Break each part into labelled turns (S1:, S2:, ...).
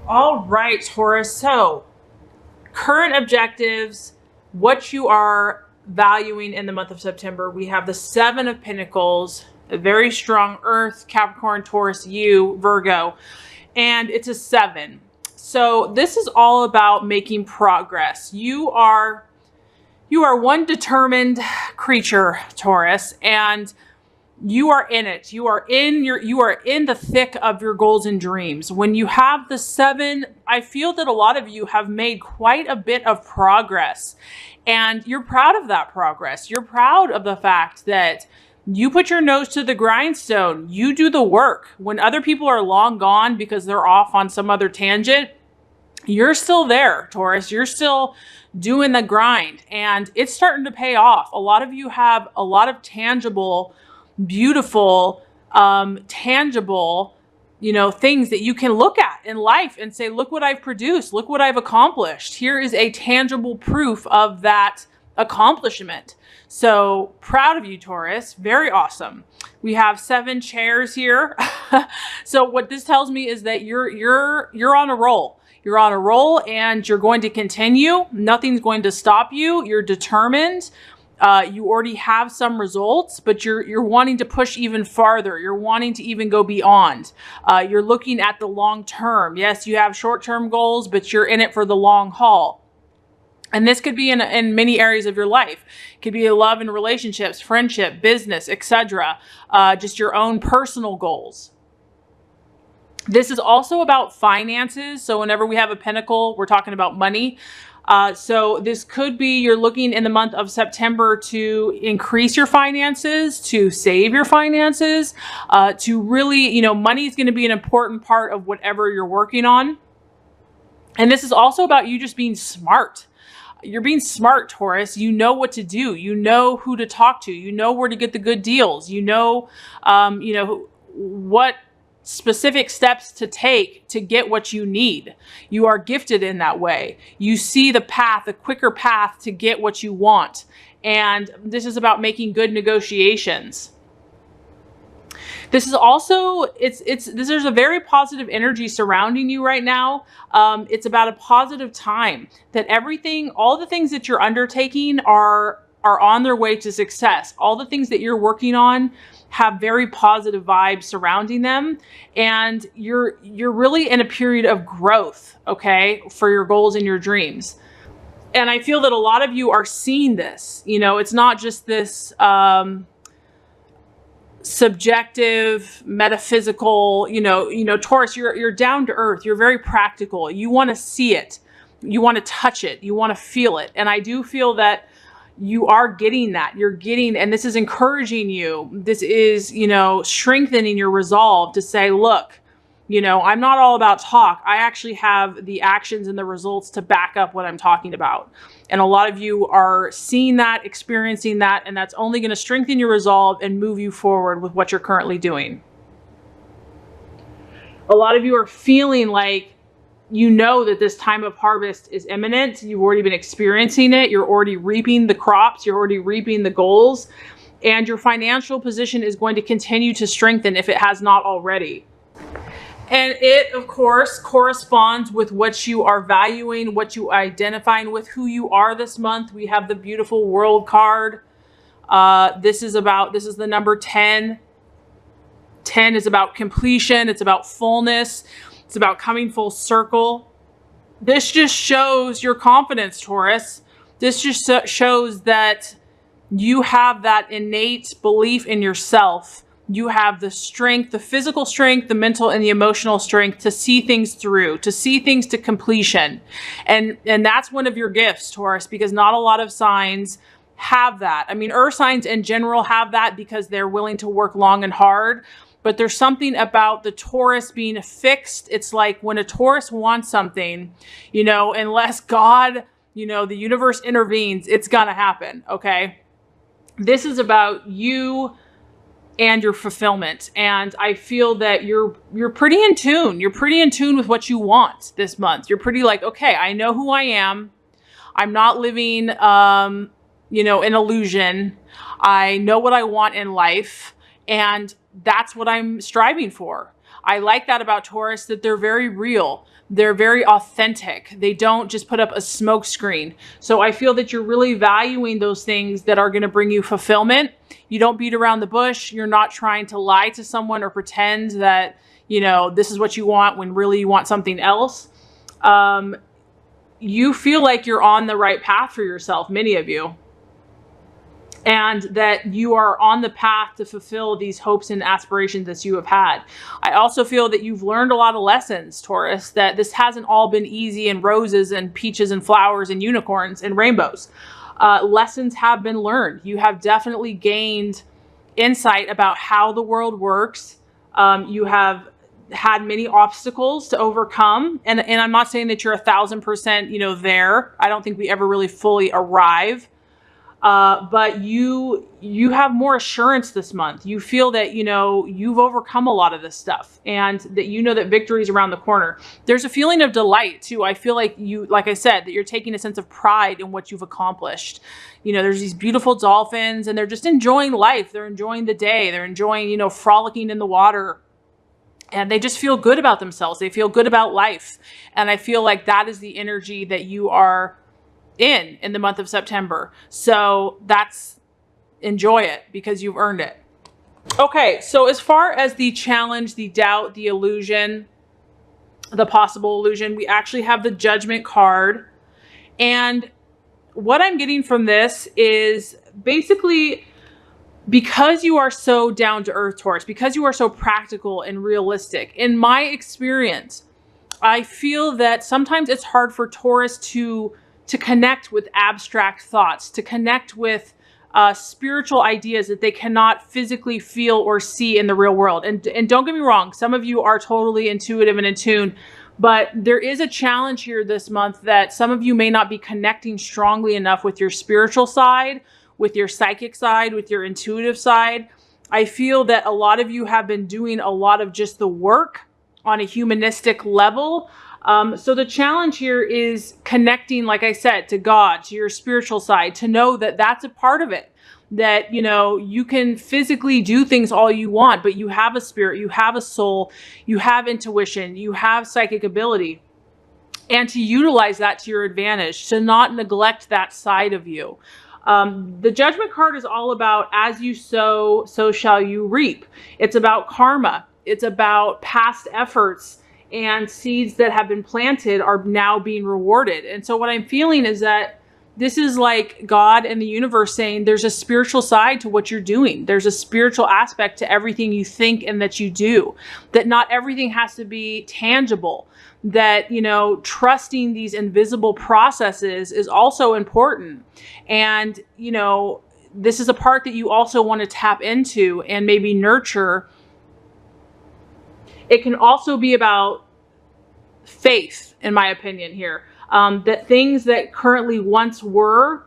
S1: All right, Taurus. So, current objectives, what you are valuing in the month of September. We have the Seven of Pentacles, a very strong Earth, Capricorn, Taurus, you, Virgo, and it's a 7. So, this is all about making progress. You are one determined creature, Taurus, and you are in it. You are in the thick of your goals and dreams. When you have the 7, I feel that a lot of you have made quite a bit of progress, and you're proud of that progress. You're proud of the fact that you put your nose to the grindstone. You do the work. When other people are long gone because they're off on some other tangent, you're still there, Taurus. You're still doing the grind, and it's starting to pay off. A lot of you have a lot of tangible, beautiful, tangible, things that you can look at in life and say, look what I've produced. Look what I've accomplished. Here is a tangible proof of that accomplishment. So proud of you, Taurus. Very awesome. We have 7 chairs here. So what this tells me is that you're on a roll. You're on a roll and you're going to continue. Nothing's going to stop you. You're determined. You already have some results, but you're wanting to push even farther. You're wanting to even go beyond. You're looking at the long term. Yes, you have short-term goals, but you're in it for the long haul. And this could be in many areas of your life. It could be love and relationships, friendship, business, etc. Just your own personal goals. This is also about finances. So whenever we have a pentacle, we're talking about money. So this could be you're looking in the month of September to increase your finances, to save your finances, to really, money is going to be an important part of whatever you're working on. And this is also about you just being smart. You're being smart, Taurus. You know what to do. You know who to talk to. You know where to get the good deals. You know what specific steps to take to get what you need. You are gifted in that way. You see the path, a quicker path to get what you want. And this is about making good negotiations. This is also, there's a very positive energy surrounding you right now. It's about a positive time that all the things that you're undertaking are on their way to success. All the things that you're working on have very positive vibes surrounding them. And you're really in a period of growth, okay, for your goals and your dreams. And I feel that a lot of you are seeing this. It's not just this, subjective, metaphysical, Taurus, you're down to earth. You're very practical. You want to see it. You want to touch it. You want to feel it. And I do feel that you are getting that. You're getting, and this is encouraging you. This is, strengthening your resolve to say, look, I'm not all about talk. I actually have the actions and the results to back up what I'm talking about. And a lot of you are seeing that, experiencing that, and that's only going to strengthen your resolve and move you forward with what you're currently doing. A lot of you are feeling like that this time of harvest is imminent. You've already been experiencing it. You're already reaping the crops. You're already reaping the goals. And your financial position is going to continue to strengthen if it has not already. And it, of course, corresponds with what you are valuing, what you are identifying with, who you are this month. We have the beautiful World card. This is the number 10. 10 is about completion. It's about fullness. It's about coming full circle. This just shows your confidence, Taurus. This just shows that you have that innate belief in yourself. You have the strength, the physical strength, the mental and the emotional strength to see things through, to see things to completion. And that's one of your gifts, Taurus, because not a lot of signs have that. I mean, earth signs in general have that because they're willing to work long and hard. But there's something about the Taurus being fixed. It's like when a Taurus wants something, unless God, the universe intervenes, it's gonna happen, okay? This is about you and your fulfillment. And I feel that you're pretty in tune. You're pretty in tune with what you want this month. You're pretty like, okay, I know who I am. I'm not living, an illusion. I know what I want in life. And that's what I'm striving for. I like that about Taurus, that they're very real. They're very authentic. They don't just put up a smoke screen. So I feel that you're really valuing those things that are going to bring you fulfillment. You don't beat around the bush. You're not trying to lie to someone or pretend that, you know, this is what you want when really you want something else. You feel like you're on the right path for yourself, many of you, and that you are on the path to fulfill these hopes and aspirations that you have had. I also feel that you've learned a lot of lessons, Taurus, that this hasn't all been easy and roses and peaches and flowers and unicorns and rainbows. Lessons have been learned. You have definitely gained insight about how the world works. You have had many obstacles to overcome. And I'm not saying that you're 1,000%, you know, there. I don't think we ever really fully arrive. But you have more assurance this month. You feel that, you know, you've overcome a lot of this stuff and that you know that victory is around the corner. There's a feeling of delight too. I feel like you, like I said, that you're taking a sense of pride in what you've accomplished. You know, there's these beautiful dolphins and they're just enjoying life. They're enjoying the day. They're enjoying, you know, frolicking in the water. And they just feel good about themselves. They feel good about life. And I feel like that is the energy that you are in the month of September. So enjoy it because you've earned it. Okay, so as far as the challenge, the doubt, the illusion, the possible illusion, we actually have the Judgment card. And what I'm getting from this is basically, because you are so down to earth, Taurus, because you are so practical and realistic, in my experience, I feel that sometimes it's hard for Taurus to connect with abstract thoughts, to connect with spiritual ideas that they cannot physically feel or see in the real world. And don't get me wrong, some of you are totally intuitive and in tune, but there is a challenge here this month that some of you may not be connecting strongly enough with your spiritual side, with your psychic side, with your intuitive side. I feel that a lot of you have been doing a lot of just the work on a humanistic level. So the challenge here is connecting, like I said, to God, to your spiritual side, to know that that's a part of it. That, you know, you can physically do things all you want, but you have a spirit, you have a soul, you have intuition, you have psychic ability. And to utilize that to your advantage, to not neglect that side of you. The Judgment card is all about as you sow, so shall you reap. It's about karma. It's about past efforts and seeds that have been planted are now being rewarded. And so what I'm feeling is that this is like God and the universe saying there's a spiritual side to what you're doing. There's a spiritual aspect to everything you think and that you do, that not everything has to be tangible, that, you know, trusting these invisible processes is also important. And, you know, this is a part that you also want to tap into and maybe nurture. It can also be about faith, in my opinion here, that things that currently once were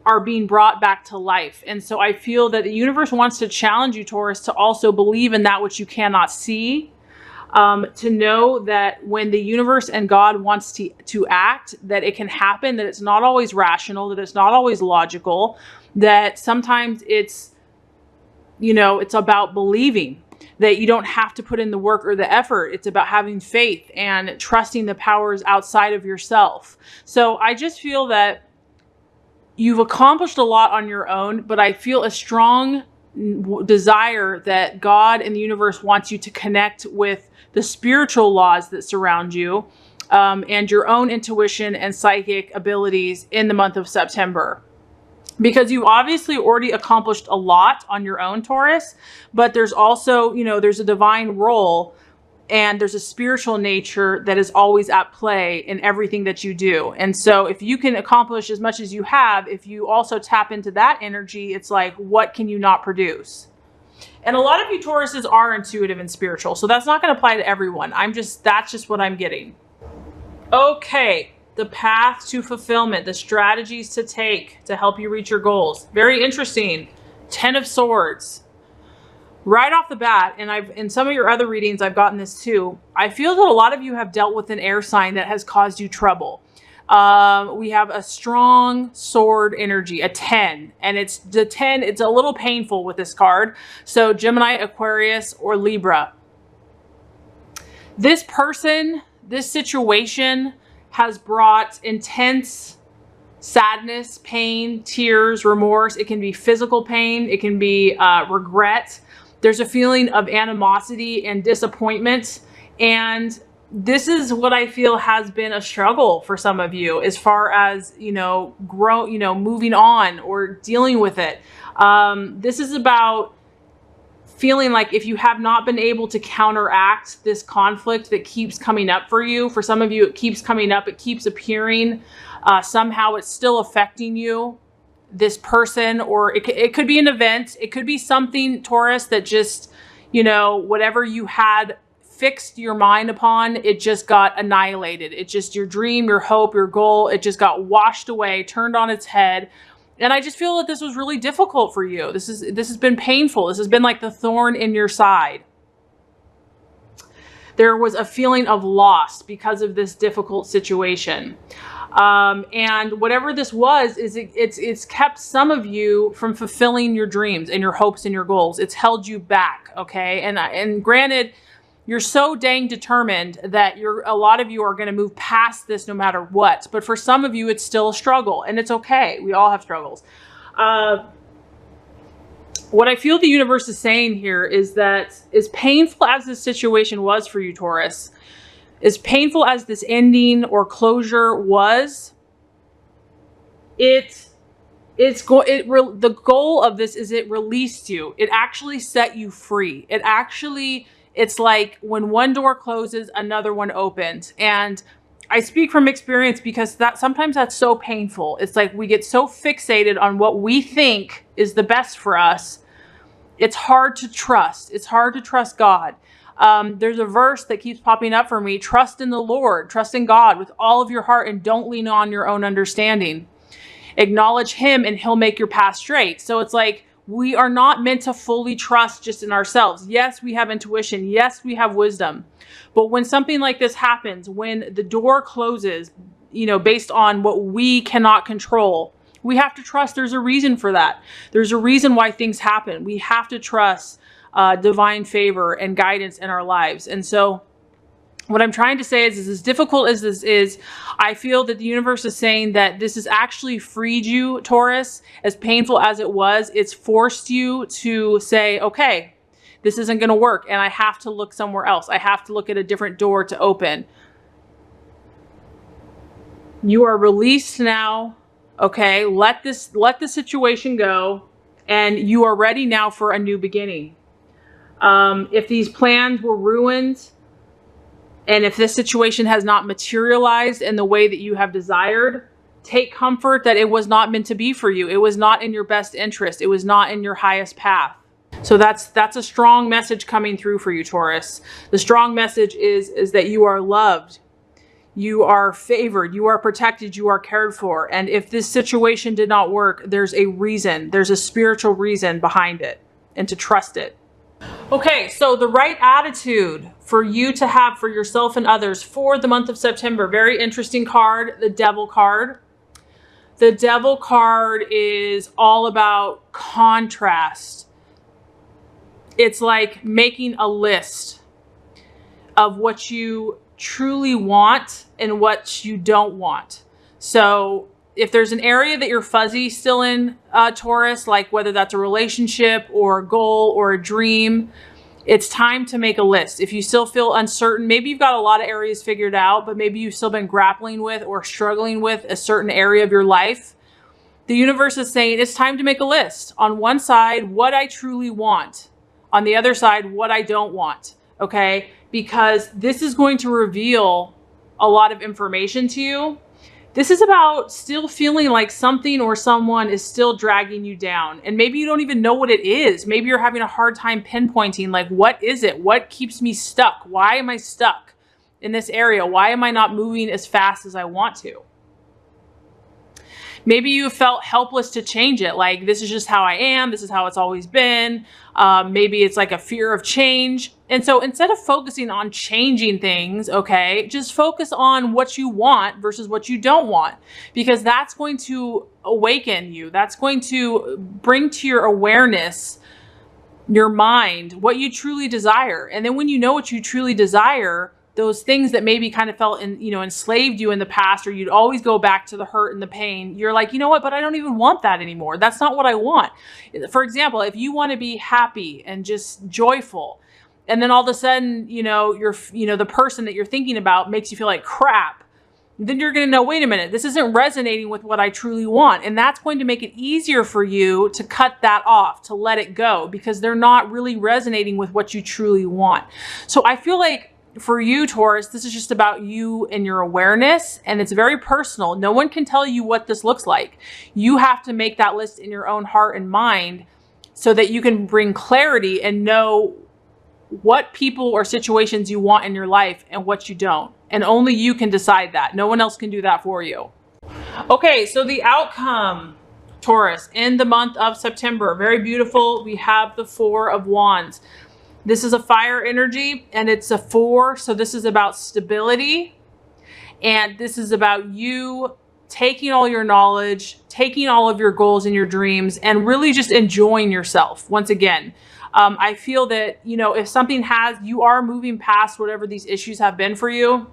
S1: are being brought back to life. And so I feel that the universe wants to challenge you, Taurus, to also believe in that which you cannot see, to know that when the universe and God wants to act, that it can happen, that it's not always rational, that it's not always logical, that sometimes it's, you know, it's about believing, that you don't have to put in the work or the effort. It's about having faith and trusting the powers outside of yourself. So I just feel that you've accomplished a lot on your own, but I feel a strong desire that God and the universe wants you to connect with the spiritual laws that surround you, and your own intuition and psychic abilities in the month of September. Because you've obviously already accomplished a lot on your own, Taurus, but there's also, you know, there's a divine role and there's a spiritual nature that is always at play in everything that you do. And so if you can accomplish as much as you have, if you also tap into that energy, it's like, what can you not produce? And a lot of you Tauruses are intuitive and spiritual, so that's not going to apply to everyone. That's just what I'm getting. Okay. The path to fulfillment, the strategies to take to help you reach your goals. Very interesting. 10 of Swords. Right off the bat, and in some of your other readings, I've gotten this too. I feel that a lot of you have dealt with an air sign that has caused you trouble. We have a strong sword energy, a 10, and it's the 10. It's a little painful with this card. So Gemini, Aquarius, or Libra. This person, this situation has brought intense sadness, pain, tears, remorse. It can be physical pain. It can be regret. There's a feeling of animosity and disappointment. And this is what I feel has been a struggle for some of you as far as, moving on or dealing with it. This is about feeling like if you have not been able to counteract this conflict that keeps coming up for you, for some of you, it keeps coming up, it keeps appearing, somehow it's still affecting you, this person, or it could be an event. It could be something, Taurus, that just, whatever you had fixed your mind upon, it just got annihilated. It just, your dream, your hope, your goal, it just got washed away, turned on its head. And I just feel that this was really difficult for you. This has been painful. This has been like the thorn in your side. There was a feeling of loss because of this difficult situation. And whatever this was, it's kept some of you from fulfilling your dreams and your hopes and your goals. It's held you back, okay? And granted, you're so dang determined that a lot of you are going to move past this no matter what. But for some of you, it's still a struggle, and it's okay. We all have struggles. What I feel the universe is saying here is that as painful as this situation was for you, Taurus, as painful as this ending or closure was, the goal of this is it released you. It actually set you free. It's like when one door closes, another one opens. And I speak from experience because sometimes that's so painful. It's like we get so fixated on what we think is the best for us. It's hard to trust. It's hard to trust God. There's a verse that keeps popping up for me. Trust in the Lord, trust in God with all of your heart, and don't lean on your own understanding. Acknowledge him and he'll make your path straight. So it's like, we are not meant to fully trust just in ourselves. Yes, we have intuition. Yes, we have wisdom. But when something like this happens, when the door closes, based on what we cannot control, we have to trust there's a reason for that. There's a reason why things happen. We have to trust divine favor and guidance in our lives. And so what I'm trying to say is as difficult as this is, I feel that the universe is saying that this has actually freed you, Taurus. As painful as it was, it's forced you to say, okay, this isn't going to work, and I have to look somewhere else. I have to look at a different door to open. You are released now, okay? Let the situation go, and you are ready now for a new beginning. If these plans were ruined, and if this situation has not materialized in the way that you have desired, take comfort that it was not meant to be for you. It was not in your best interest. It was not in your highest path. So that's a strong message coming through for you, Taurus. The strong message is that you are loved. You are favored. You are protected. You are cared for. And if this situation did not work, there's a reason. There's a spiritual reason behind it, and to trust it. Okay, so the right attitude for you to have for yourself and others for the month of September. Very interesting card, the Devil card. The Devil card is all about contrast. It's like making a list of what you truly want and what you don't want. So if there's an area that you're fuzzy still in, Taurus, like whether that's a relationship or a goal or a dream, it's time to make a list. If you still feel uncertain, maybe you've got a lot of areas figured out, but maybe you've still been grappling with or struggling with a certain area of your life. The universe is saying it's time to make a list. On one side, what I truly want. On the other side, what I don't want. Okay? Because this is going to reveal a lot of information to you. This is about still feeling like something or someone is still dragging you down. And maybe you don't even know what it is. Maybe you're having a hard time pinpointing, like, what is it? What keeps me stuck? Why am I stuck in this area? Why am I not moving as fast as I want to? Maybe you felt helpless to change it. Like, this is just how I am. This is how it's always been. Maybe it's like a fear of change. And so instead of focusing on changing things, okay, just focus on what you want versus what you don't want, because that's going to awaken you. That's going to bring to your awareness, your mind, what you truly desire. And then when you know what you truly desire, those things that maybe kind of felt enslaved you in the past, or you'd always go back to the hurt and the pain. You're like, you know what, but I don't even want that anymore. That's not what I want. For example, if you want to be happy and just joyful, and then all of a sudden, the person that you're thinking about makes you feel like crap, then you're going to know, wait a minute, this isn't resonating with what I truly want. And that's going to make it easier for you to cut that off, to let it go, because they're not really resonating with what you truly want. So I feel like for you, Taurus, this is just about you and your awareness, and it's very personal. No one can tell you what this looks like. You have to make that list in your own heart and mind so that you can bring clarity and know what people or situations you want in your life and what you don't. And only you can decide that. No one else can do that for you. Okay, so the outcome, Taurus, in the month of September, very beautiful. We have the 4 of Wands. This is a fire energy, and it's a 4. So this is about stability. And this is about you taking all your knowledge, taking all of your goals and your dreams, and really just enjoying yourself. Once again, I feel that, if something you are moving past whatever these issues have been for you,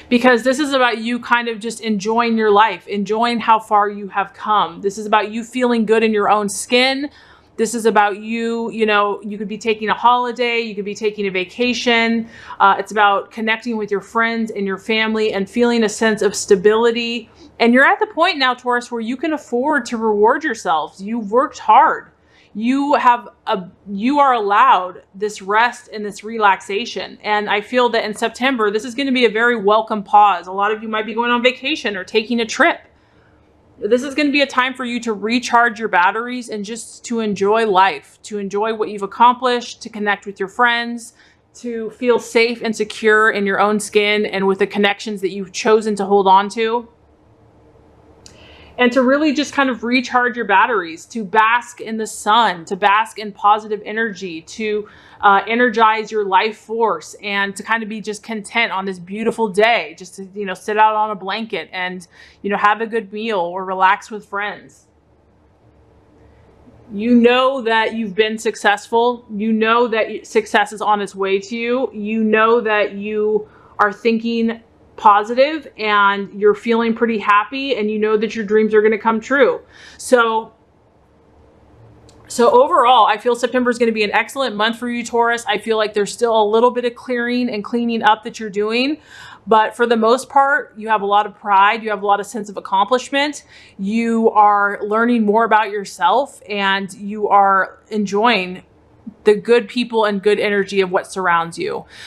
S1: because this is about you kind of just enjoying your life, enjoying how far you have come. This is about you feeling good in your own skin. This is about you, you could be taking a holiday, you could be taking a vacation. It's about connecting with your friends and your family and feeling a sense of stability. And you're at the point now, Taurus, where you can afford to reward yourselves. You've worked hard. You are allowed this rest and this relaxation. And I feel that in September, this is going to be a very welcome pause. A lot of you might be going on vacation or taking a trip. This is going to be a time for you to recharge your batteries and just to enjoy life, to enjoy what you've accomplished, to connect with your friends, to feel safe and secure in your own skin and with the connections that you've chosen to hold on to. And to really just kind of recharge your batteries, to bask in the sun, to bask in positive energy, to energize your life force, and to kind of be just content on this beautiful day, just to, sit out on a blanket and, have a good meal or relax with friends. You know that you've been successful. You know that success is on its way to you. You know that you are thinking positive and you're feeling pretty happy, and you know that your dreams are going to come true. So overall, I feel September is going to be an excellent month for you, Taurus. I feel like there's still a little bit of clearing and cleaning up that you're doing, but for the most part, you have a lot of pride. You have a lot of sense of accomplishment. You are learning more about yourself, and you are enjoying the good people and good energy of what surrounds you.